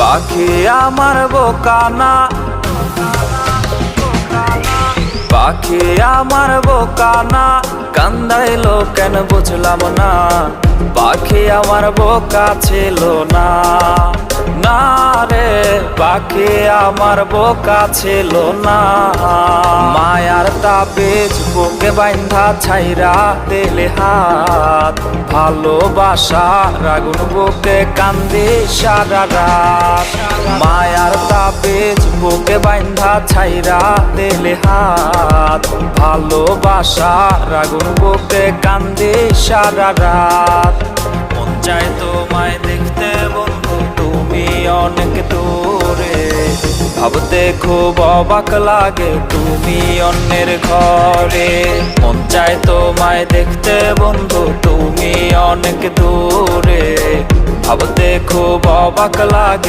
পাখি আমার বোকানা, পাখি আমার বোকানা, কান্দাইলো কেন বুঝলাম না। পাখি আমার বোকা ছিল না, না রে পাখি আমার বোকা ছিল না। মায়ার তাবিজ বুকে বাইন্ধা ছাইরা দিলে হাত, ভালোবাসার আগুন বুকে কান্দি সারা রাত। মায়ার তাবিজ বুকে বাইন্ধা ছাইরা দিলে হাত, ভালোবাসার আগুন বুকে কান্দি সারা রাত। মন চায় তোমায় দেখতে বন্ধু তুমি অনেক দূরে, ভাবতে খুব অবাক লাগে তুমি অন্যের ঘরে। মন চায় তোমায় দেখতে বন্ধু তুমি অনেক দূরে, ভাবতে খুব অবাক লাগে।